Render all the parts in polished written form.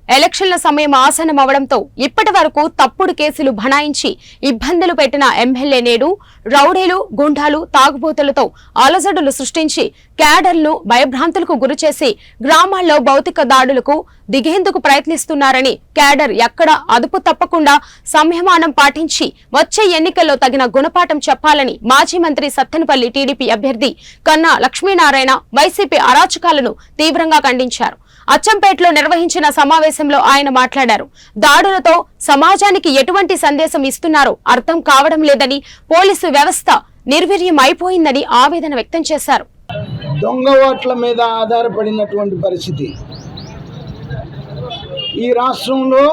ఎలక్షన్ల సమయం ఆసన్నమవడంతో ఇప్పటి వరకు తప్పుడు కేసులు బనాయించి ఇబ్బందులు పెట్టిన ఎమ్మెల్యే నేడు రౌడీలు, గుండాలు, తాగుబోతులతో అలజడులు సృష్టించి క్యాడర్లను భయభ్రాంతులకు గురిచేసి గ్రామాల్లో భౌతిక దాడులకు దిగేందుకు ప్రయత్నిస్తున్నారని క్యాడర్ ఎక్కడ అదుపు తప్పకుండా సంయమనం పాటించి వచ్చే ఎన్నికల్లో తగిన గుణపాఠం చెప్పాలని మాజీ మంత్రి సత్తెనపల్లి టీడీపీ అభ్యర్థి కన్నా లక్ష్మీనారాయణ వైసీపీ అరాచకాలను తీవ్రంగా ఖండించారు. అచ్చంపేటలో నిర్వహించిన సమావేశంలో ఆయన మాట్లాడారు. దాడులతో సమాజానికి ఎటువంటి సందేశం ఇస్తున్నారో అర్థం కావడం లేదని, పోలీసు వ్యవస్థ నిర్వీర్యం అయిపోయిందని ఆవేదన వ్యక్తం చేశారు. దొంగ ఓట్ల మీద ఆధారపడినటువంటి పరిస్థితి ఈ రాష్ట్రంలో.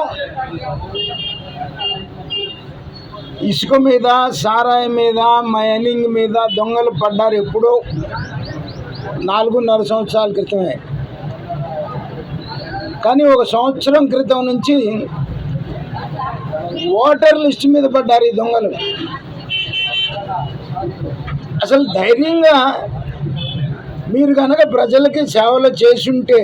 ఇసుక మీద, సారాయి మీద, మైనింగ్ మీద దొంగలు పడ్డారు ఎప్పుడో 4.5 సంవత్సరాల క్రితమే. కానీ 1 సంవత్సరం క్రితం నుంచి ఓటర్ లిస్ట్ మీద పడ్డారు ఈ దొంగలు. అసలు ధైర్యంగా మీరు కనుక ప్రజలకి సేవలు చేసుంటే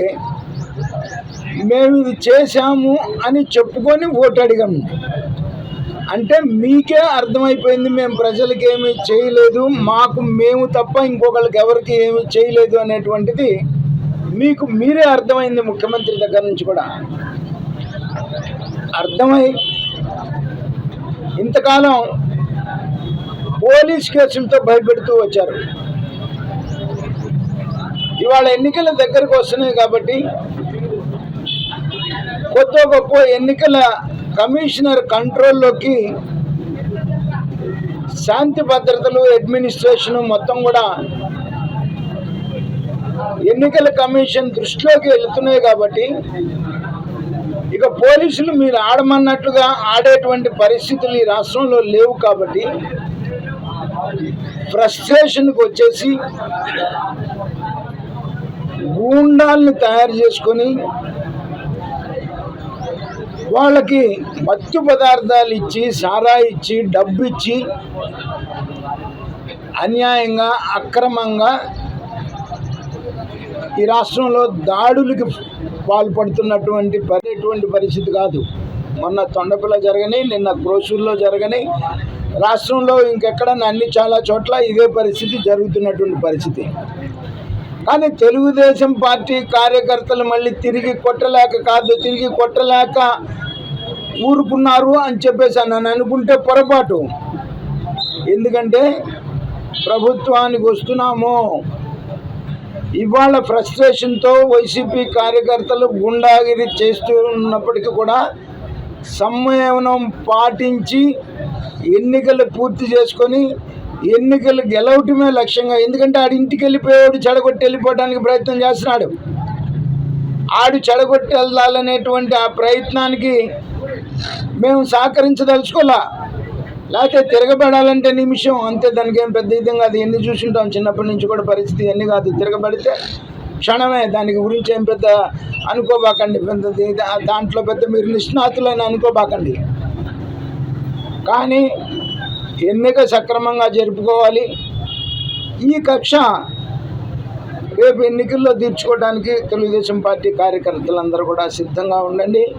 మేము ఇది చేశాము అని చెప్పుకొని ఓటు అడిగాము అంటే మీకే అర్థమైపోయింది మేము ప్రజలకి ఏమీ చేయలేదు, మాకు మేము తప్ప ఇంకొకరికి ఎవరికి ఏమీ చేయలేదు అనేటువంటిది మీకు మీరే అర్థమైంది. ముఖ్యమంత్రి దగ్గర నుంచి కూడా అర్థమై ఇంతకాలం పోలీస్ కేసులతో భయపెడుతూ వచ్చారు. ఇవాళ ఎన్నికల దగ్గరకు వస్తున్నాయి కాబట్టి కొత్త గొప్ప ఎన్నికల కమిషనర్ కంట్రోల్లోకి శాంతి భద్రతలు, అడ్మినిస్ట్రేషన్ మొత్తం కూడా ఎన్నికల కమిషన్ దృష్టిలోకి వెళుతున్నాయి కాబట్టి ఇక పోలీసులు మీరు ఆడమన్నట్లుగా ఆడేటువంటి పరిస్థితులు ఈ రాష్ట్రంలో లేవు కాబట్టి ఫ్రస్ట్రేషన్కి వచ్చేసి గూండాల్ని తయారు చేసుకొని వాళ్ళకి మత్తు పదార్థాలు ఇచ్చి, సారా ఇచ్చి, డబ్బు ఇచ్చి అన్యాయంగా, అక్రమంగా ఈ రాష్ట్రంలో దాడులకి పాల్పడుతున్నటువంటి పరిస్థితి కాదు. మొన్న తొండపిల్ల జరగని, నిన్న క్రోసూరులో జరగని, రాష్ట్రంలో ఇంకెక్కడన్నా చాలా చోట్ల ఇదే పరిస్థితి జరుగుతున్నటువంటి పరిస్థితి. కానీ తెలుగుదేశం పార్టీ కార్యకర్తలు మళ్ళీ తిరిగి కొట్టలేక ఊరుకున్నారు అని చెప్పేసి నన్ను అనుకుంటే పొరపాటు. ఎందుకంటే ప్రభుత్వానికి వస్తున్నాము. ఇవాళ ఫ్రస్ట్రేషన్తో వైసీపీ కార్యకర్తలు గుండాగిరి చేస్తున్నప్పటికీ కూడా సంయమనం పాటించి ఎన్నికలు పూర్తి చేసుకొని ఎన్నికలు గెలవటమే లక్ష్యంగా. ఎందుకంటే ఆడి ఇంటికి వెళ్ళిపోయాడు, చెడగొట్టి వెళ్ళిపోవడానికి ప్రయత్నం చేస్తున్నాడు. ఆడు చెడగొట్టి వెళ్ళాలనేటువంటి ఆ ప్రయత్నానికి మేము సహకరించదలుచుకోలే. లేకపోతే తిరగబడాలంటే నిమిషం అంతే, దానికి ఏం పెద్ద విధంగా అది ఎన్ని చూసుంటాం చిన్నప్పటి నుంచి కూడా. పరిస్థితి ఎన్ని కాదు, తిరగబడితే క్షణమే. దానికి గురించి ఏం పెద్ద అనుకోబాకండి, దాంట్లో పెద్ద మీరు నిష్ణాతులని అనుకోబాకండి. కానీ ఎన్నిక సక్రమంగా జరుపుకోవాలి. ఈ కక్ష రేపు ఎన్నికల్లో తీర్చుకోవడానికి తెలుగుదేశం పార్టీ కార్యకర్తలందరూ కూడా సిద్ధంగా ఉండండి.